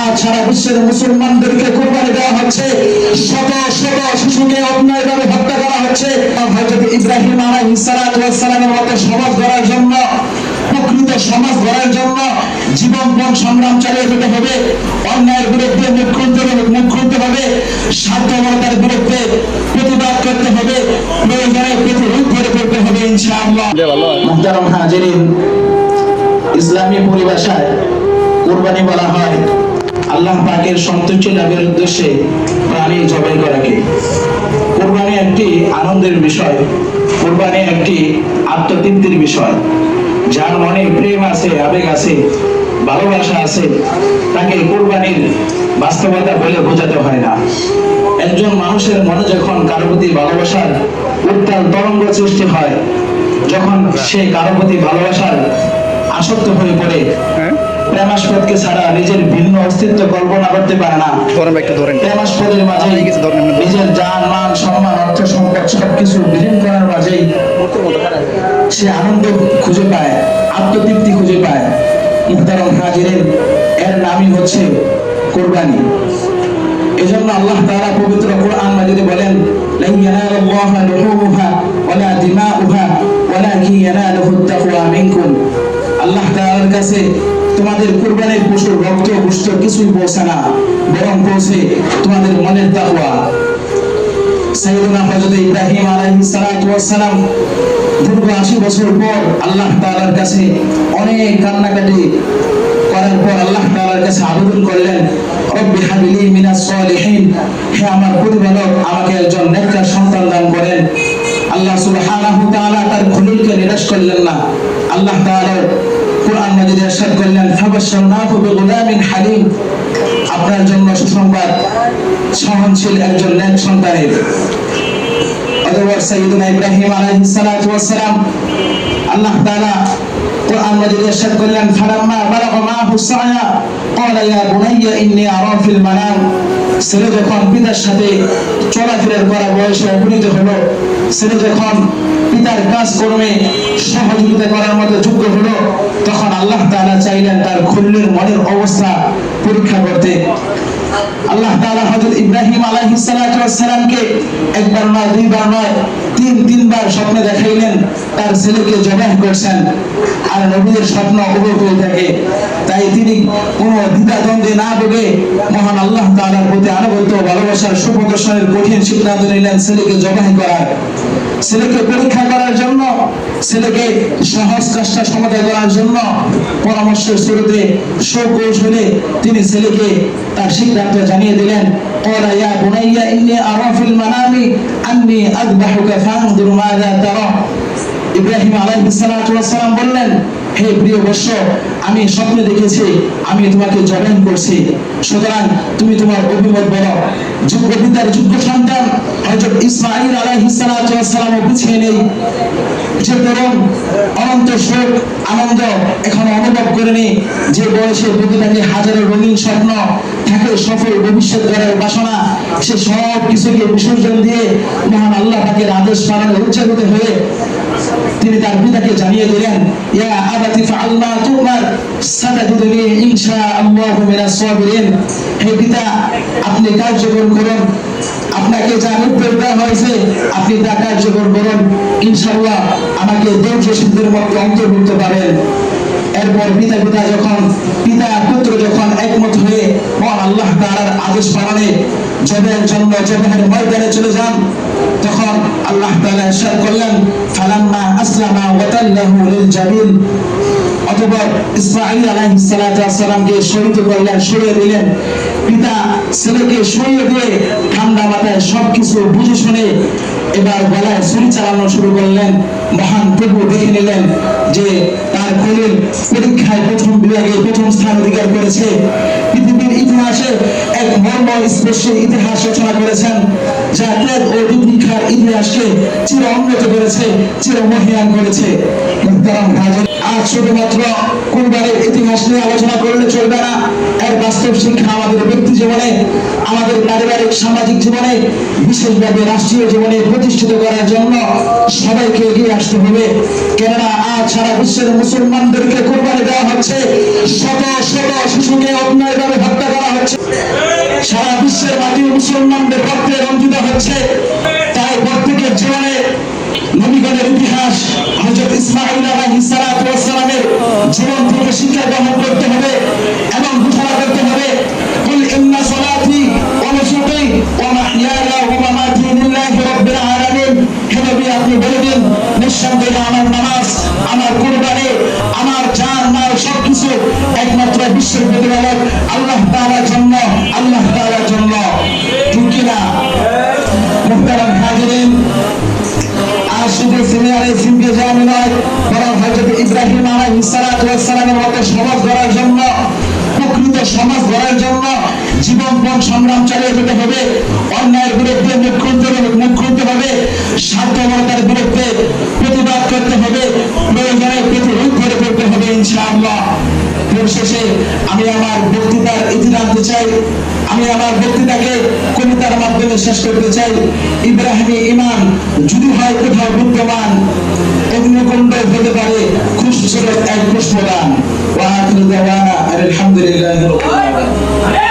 আজ সারা বিশ্বের মুসলমানদেরকে কুরবানি দেওয়া হচ্ছে, শত শত শিশুকে অন্যায়ভাবে হত্যা করা হচ্ছে। হযরত ইব্রাহিম আলাইহিস সালাতু ওয়াস সালামের মতো সমাজ গড়ার জন্য, প্রকৃত সমাজ গড়ার জন্য জীবনপণ সংগ্রাম চালিয়ে যেতে হবে। অন্যায়ের বিরুদ্ধে মুখ খুলতে হবে, স্বার্থপরতার বিরুদ্ধে প্রতিবাদ করতে হবে, প্রয়োজনে প্রতিরোধ করে করতে হবে ইনশাআল্লাহ। মুহতারাম হাজিরিন, ইসলামী পরিভাষায় কুরবানি বলা হয় আল্লাহ পাকের সন্তুষ্টি লাভের উদ্দেশ্যে প্রাণী জবাই করাকে। কুরবানি একটি আনন্দের বিষয়, কুরবানি একটি আত্মতৃপ্তির বিষয়। যার মনে প্রেম আছে, আবেগ আছে, ভালোবাসা আছে, তাকে কুরবানির বাস্তবতা বলে বোঝাতে হয় না। একজন মানুষের মনে যখন কারো প্রতি ভালোবাসার উত্তাল তরঙ্গ সৃষ্টি হয়, যখন সে কারো প্রতি ভালোবাসার আসক্ত হয়ে পড়ে, প্রেমাস্পদকে ছাড়া নিজের ভিন্ন অস্তিত্ব কল্পনা করতে পারে না। প্রেমাস্পদের মাঝে নিজের জান, মান, সম্মান, অর্থ, সম্পদ সবকিছু বিলীন করার মাঝেই সে আনন্দ খুঁজে পায়, আত্মতৃপ্তি খুঁজে পায়। মুহতারাম হাজিরিন, এর নামই হচ্ছে কুরবানি। এজন্য আল্লাহ তাআলা পবিত্র কোরআন মাজিদে বলেন, লা ইয়ানালুল্লাহা লুহুমুহা ওয়ালা দিমাউহা ওয়ালাকিন ইয়ানালুহুত তাকওয়া মিনকুম। আল্লাহ তাআলার কাছে তোমাদের কুরবানির পশুর রক্ত গোশত কিছুই পৌঁছে না, বরং পৌঁছে তোমাদের মনের তাকওয়া। সাইয়েদনা হযরত ইব্রাহিম আলাইহিস সালাতু ওয়াস সালাম দীর্ঘ 80 বছর পর আল্লাহ তাআলার কাছে অনেক কান্নাকাটি করার পর আল্লাহ তাআলার কাছে আবেদন করলেন, রব্বি হাবলি মিনাস সালিহিন, হে আমার প্রতিপালক, আমাকে একজন নেককার সন্তান দান করেন। আল্লাহ সুবহানাহু ওয়া তাআলা তার খলিলকে নিরাশ করলেন না। আল্লাহ তাআলা কুরআন মাজিদে ইরশাদ করলেন, ফাবাশশারনাহু বিগুলামিন হালিম, আপনার জন্য সুসংবাদ সহনশীল একজন নেক সন্তানের। অতঃপর সাইয়েদনা ইব্রাহিম আলাইহিস সালাতু ওয়াস সালাম, আল্লাহ তাআলা কুরআন মাজিদে ইরশাদ করলেন, ফালাম্মা বালাগা মাহু সায়া ক্বালা ইয়া বুনাইয়া ইন্নী আরা ফিল মানাম, ছেলে যখন পিতার সাথে চলাফেরা করার বয়সে উপনীত হলো, ছেলে যখন পিতার কাজকর্মে সহযোগিতা করার মতো যোগ্য হলো, তখন আল্লাহ তাআলা চাইলেন তার খলিলের মনের অবস্থা পরীক্ষা করতে। আল্লাহ তাআলা হযরত ইব্রাহিম আলাইহিস সালাতু ওয়াস সালামকে একবার নয়, দুইবার নয়, তিনবার স্বপ্নে দেখাইলেন তার ছেলেকে জবাই করছেন। আর নবীদের স্বপ্ন অবগত হয়ে থাকে, তাই তিনি কোনো দ্বিধাদ্বন্দ্বে না ভেবে মহান আল্লাহ তাআলার প্রতি আনুগত্য ভালোবাসার সুপ্রদর্শনের কঠিন সিদ্ধান্ত নিলেন ছেলেকে জবাই করার। ছেলেকে পরীক্ষা করার জন্য, ছেলেকে সহজ কাজটা সমাধান করার জন্য পরামর্শের শুরুতে সুকৌশলে তিনি ছেলেকে তার সিদ্ধান্ত জানিয়ে দিলেন, ক্বালা ইয়া বুনাইয়া ইন্নী আরা ফিল মানামি আন্নী আযবাহুকা ফানজুর মাযা তারা। ইব্রাহিম আলাইহিস সালাতু ওয়াস সালাম বললেন, হে প্রিয় বৎস, আমি স্বপ্নে দেখেছি আমি তোমাকে জবাই করছি, সুতরাং তুমি তোমার অভিমত বলো। যোগ্য পিতার যোগ্য সন্তান হযরত ইসমাঈল আলাইহিস সালাতু ওয়াস সালাম পিছিয়ে নেই, যে তরুণ অনন্ত সুখ আনন্দ এখনো অনুভব করেনি, যে বয়সে বুকে থাকে হাজারো রঙিন স্বপ্ন, থাকে সফল ভবিষ্যৎ গড়ার বাসনা, সে সব কিছুকে বিসর্জন দিয়ে মহান আল্লাহ পাকের আদেশ পালনে উৎসাহিত হয়ে তিনি তার পিতাকে জানিয়ে দিলেন, ইয়া আবাতি ফাআল মা তুমার সাতাজিদুনি ইনশাআল্লাহু মিনাস সাবিরিন। হে পিতা, আপনি কার্যকর করুন, আপনাকে যা নির্দেশ দেওয়া হয়েছে আপনি তা কার্যকর করুন, ইনশাআল্লাহ আমাকে ধৈর্যশীলদের মধ্যে অন্তর্ভুক্ত পাবেন। এরপর পিতা পুত্র যখন একমত হয়ে মহান আল্লাহ তাআলার আদেশ পালনে জবাইয়ের জন্য জবাইয়ের ময়দানে চলে যান, তখন আল্লাহ তাআলা ইরশাদ করলেন, ফালাম্মা আসলামা ওয়া তাল্লাহু লিল জাবিন। অতঃপর ইসমাঈল আলাইহিস সালাতু ওয়াস সালামকে শহীদ করলেন, সরিয়ে দিলেন। পিতা ছেলেকে সরিয়ে দিয়ে ঠান্ডা মাথায় সবকিছু বুঝে শুনে এবার গলায় ছুরি চালানো শুরু করলেন। মহান প্রভু দেখে নিলেন যে তার খলিল পরীক্ষায় প্রথম বিভাগে প্রথম স্থান অধিকার করেছে। পৃথিবীর ইতিহাসে এক মর্মস্পর্শী ইতিহাস রচনা করেছেন, যা ত্যাগ ও দীক্ষার ইতিহাসকে চির উন্নত করেছে, চির মহিয়ান করেছে। মুহতারাম হাজির, আজ শুধুমাত্র কুরবানির ইতিহাস নিয়ে আলোচনা করলে চলবে না, এর বাস্তব শিক্ষা আমাদের ব্যক্তি জীবনে, আমাদের পারিবারিক সামাজিক জীবনে, বিশেষভাবে রাষ্ট্রীয় জীবনে প্রতিষ্ঠিত করার জন্য সবাইকে এগিয়ে আসতে হবে। কেননা আজ সারা বিশ্বের মুসলমানদেরকে কুরবানি দেওয়া হচ্ছে, শত শত শিশুকে অন্যায়ভাবে হত্যা করা হচ্ছে। দেশের মাটি মুসলমানদের রক্তে রঞ্জিত হচ্ছে। তাই প্রত্যেকের জীবনে নবীগণের ইতিহাস হযরত ইসমাঈল আলাইহিস সালাতু ওয়াস সালামের জীবন থেকে শিক্ষা গ্রহণ করতে হবে এবং ঘোষণা করতে হবে, কুল ইন্না সলাতি ওয়া নুসুকি ওয়া মাহইয়ায়া ওয়া মামাতি লিল্লাহি রাব্বিল আলামিন। হে নবী, আপনি বলে দিন, নিঃসন্দেহে আমার নামাজ, আমার কুরবানি, আমার জান মাল সবকিছু একমাত্র বিশ্বের প্রতিপালক আল্লাহ তাআলার জন্য, আল্লাহ তাআলার জন্য। ঠিক কিনা? মুহতারাম হাজিরিন, আজ শুধু সিনিয়র সিমকে জানি নয়, বরং হযরত ইব্রাহিম আলাইহিস সালাতু ওয়াস সালামের মতো সমাজ গড়ার জন্য, প্রকৃত সমাজ গড়ার জন্য জীবনপণ সংগ্রাম চালিয়ে যেতে হবে। অন্যায়ের বিরুদ্ধে মুখ খুলতে হবে, স্বার্থপরতার বিরুদ্ধে প্রতিবাদ করতে হবে, প্রয়োজনে প্রতিরোধ করে করতে হবে ইনশাআল্লাহ। পরিশেষে আমি আমার বক্তৃতার ইতি টানতে চাই। আমি আমার বক্তৃতাকে কবিতার মাধ্যমে শেষ করতে চাই। ইব্রাহিমী ঈমান যদি হয় কোথাও বিদ্যমান, অগ্নিকুণ্ড হতে পারে খুশসুরত এক পুষ্পদান। ওয়া আখিরু দাওয়ানা আলহামদুলিল্লাহি রাব্বিল আলামিন।